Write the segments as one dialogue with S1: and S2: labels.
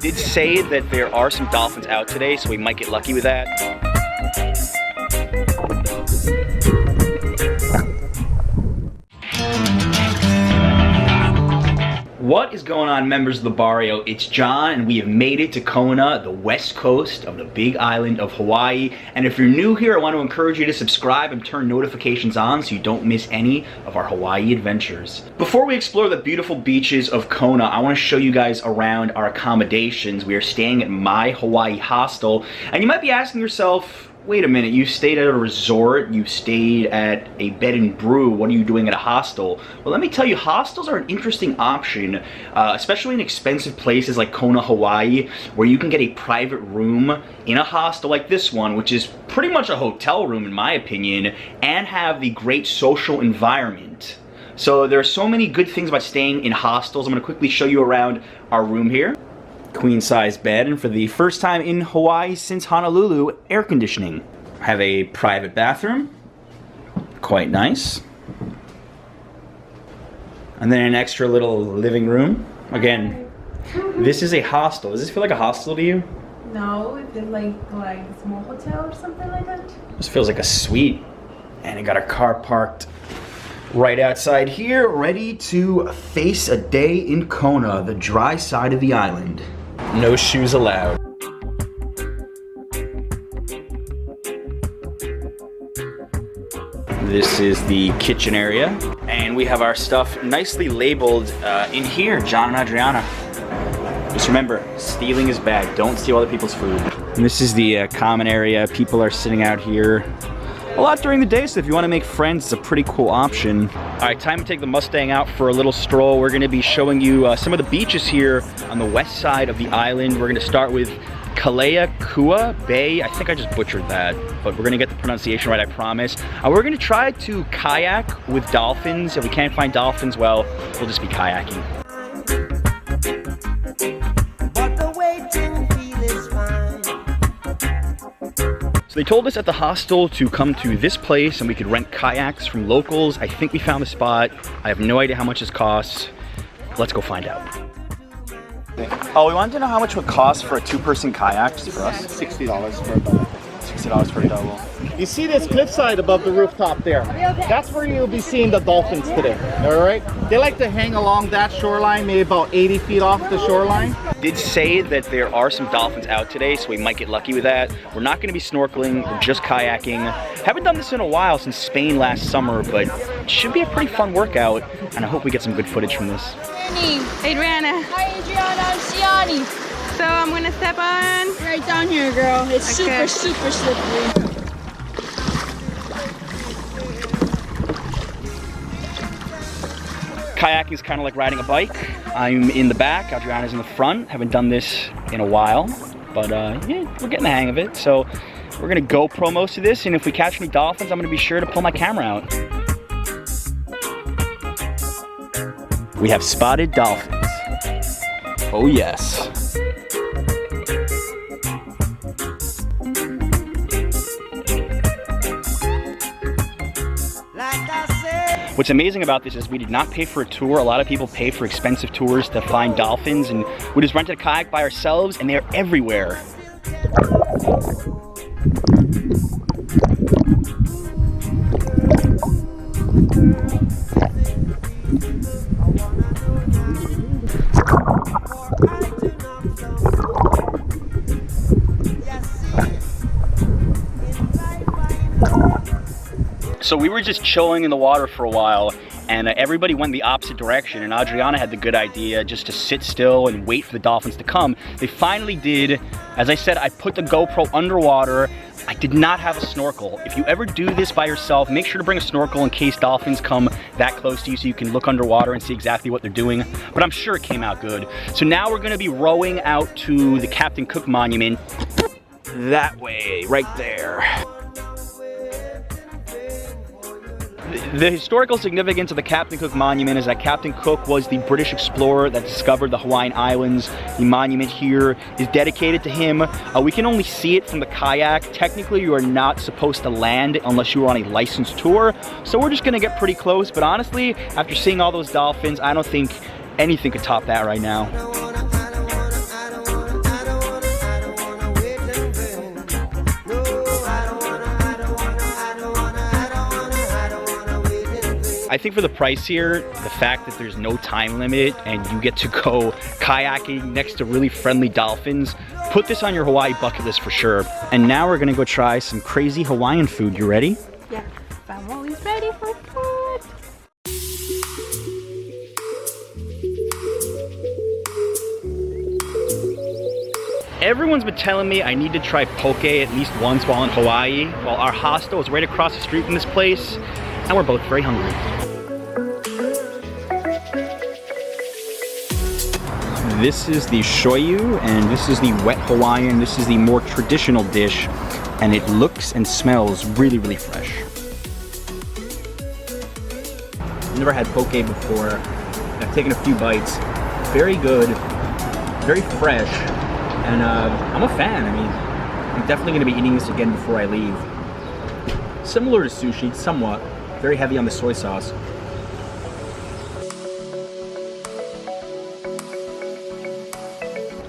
S1: did say that there are some dolphins out today, so we might get lucky with that. What is going on, members of the barrio? It's John, and we have made it to Kona, the west coast of the big island of Hawaii. And if you're new here, I want to encourage you to subscribe and turn notifications on so you don't miss any of our Hawaii adventures. Before we explore the beautiful beaches of Kona, I want to show you guys around our accommodations. We are staying at My Hawaii Hostel, and you might be asking yourself, wait a minute, you stayed at a resort, you stayed at a bed and brew, what are you doing at a hostel? Well, let me tell you, hostels are an interesting option, especially in expensive places like Kona, Hawaii, where you can get a private room in a hostel like this one, which is pretty much a hotel room in my opinion, and have the great social environment. So there are so many good things about staying in hostels. I'm gonna quickly show you around our room here. Queen size bed, and for the first time in Hawaii since Honolulu, air conditioning. Have a private bathroom, quite nice. And then an extra little living room. Again, this is a hostel. Does this feel like a hostel to you?
S2: No, it feels like a small hotel or something like that.
S1: This feels like a suite. And I got our car parked right outside here, ready to face a day in Kona, the dry side of the island. No shoes allowed. This is the kitchen area, and we have our stuff nicely labeled in here, John and Adriana. Just remember, stealing is bad. Don't steal other people's food. And this is the common area. People are sitting out here a lot during the day, so if you want to make friends, it's a pretty cool option. All right, time to take the Mustang out for a little stroll. We're going to be showing you some of the beaches here on the west side of the island. We're going to start with Kaleakua Bay. I think I just butchered that, but we're going to get the pronunciation right, I promise. We're going to try to kayak with dolphins. If we can't find dolphins, well, we'll just be kayaking. So they told us at the hostel to come to this place and we could rent kayaks from locals. I think we found the spot. I have no idea how much this costs. Let's go find out. Oh, we wanted to know how much it would cost for a two-person kayak just for us.
S3: $60 for a double.
S1: $60 for a double.
S3: You see this cliffside above the rooftop there? That's where you'll be seeing the dolphins today, all right? They like to hang along that shoreline, maybe about 80 feet off the shoreline.
S1: Did say that there are some dolphins out today, so we might get lucky with that. We're not going to be snorkeling, we're just kayaking. Haven't done this in a while, since Spain last summer, but it should be a pretty fun workout, and I hope we get some good footage from this.
S4: Adriana.
S2: Hi Adriana, I'm Siani.
S4: So I'm gonna step on
S2: Right down here, girl. It's
S4: Okay.
S2: super slippery.
S1: Kayaking is kind of like riding a bike. I'm in the back, Adriana's in the front. Haven't done this in a while, but yeah, we're getting the hang of it. So we're gonna GoPro most of this, and if we catch any dolphins, I'm gonna be sure to pull my camera out. We have spotted dolphins. Oh yes. What's amazing about this is we did not pay for a tour. A lot of people pay for expensive tours to find dolphins, and we just rented a kayak by ourselves, and they're everywhere. So we were just chilling in the water for a while, and everybody went the opposite direction, and Adriana had the good idea just to sit still and wait for the dolphins to come. They finally did. As I said, I put the GoPro underwater. I did not have a snorkel. If you ever do this by yourself, make sure to bring a snorkel in case dolphins come that close to you so you can look underwater and see exactly what they're doing. But I'm sure it came out good. So now we're gonna be rowing out to the Captain Cook Monument. That way, right there. The historical significance of the Captain Cook Monument is that Captain Cook was the British explorer that discovered the Hawaiian Islands. The monument here is dedicated to him. We can only see it from the kayak. Technically, you are not supposed to land unless you are on a licensed tour. So we're just gonna get pretty close. But honestly, after seeing all those dolphins, I don't think anything could top that right now. I think for the price here, the fact that there's no time limit and you get to go kayaking next to really friendly dolphins, put this on your Hawaii bucket list for sure. And now we're gonna go try some crazy Hawaiian food. You ready?
S4: Yeah, I'm always ready for food.
S1: Everyone's been telling me I need to try poke at least once while in Hawaii. Well, our hostel is right across the street from this place, and we're both very hungry. This is the shoyu, and this is the wet Hawaiian. This is the more traditional dish, and it looks and smells really, really fresh. I've never had poke before. I've taken a few bites. Very good, very fresh. And I'm a fan. I mean, I'm definitely going to be eating this again before I leave. Similar to sushi, somewhat. Very heavy on the soy sauce.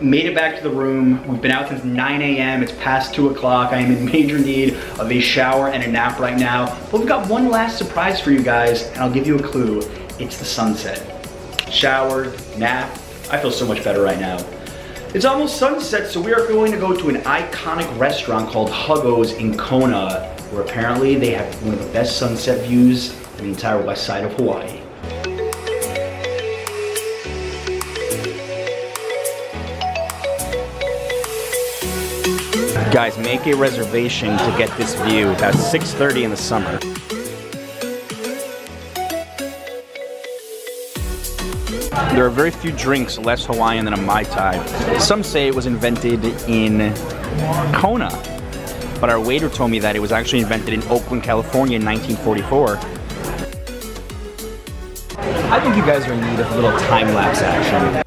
S1: Made it back to the room. We've been out since 9 a.m. It's past 2 o'clock. I am in major need of a shower and a nap right now. But we've got one last surprise for you guys, and I'll give you a clue. It's the sunset. Shower, nap. I feel so much better right now. It's almost sunset, so we are going to go to an iconic restaurant called Huggo's in Kona, where apparently they have one of the best sunset views in the entire west side of Hawaii. Guys, make a reservation to get this view. That's 6:30 in the summer. There are very few drinks less Hawaiian than a Mai Tai. Some say it was invented in Kona, but our waiter told me that it was actually invented in Oakland, California in 1944. I think you guys are in need of a little time-lapse action.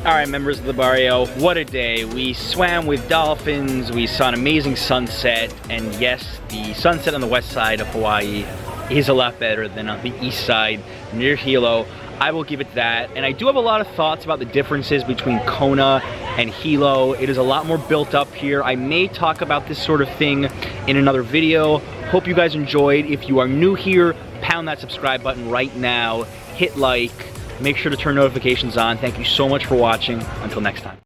S1: Alright, members of the barrio, what a day. We swam with dolphins, we saw an amazing sunset, and yes, the sunset on the west side of Hawaii is a lot better than on the east side near Hilo. I will give it that. And I do have a lot of thoughts about the differences between Kona and Hilo. It is a lot more built up here. I may talk about this sort of thing in another video. Hope you guys enjoyed. If you are new here, pound that subscribe button right now. Hit like. Make sure to turn notifications on. Thank you so much for watching. Until next time.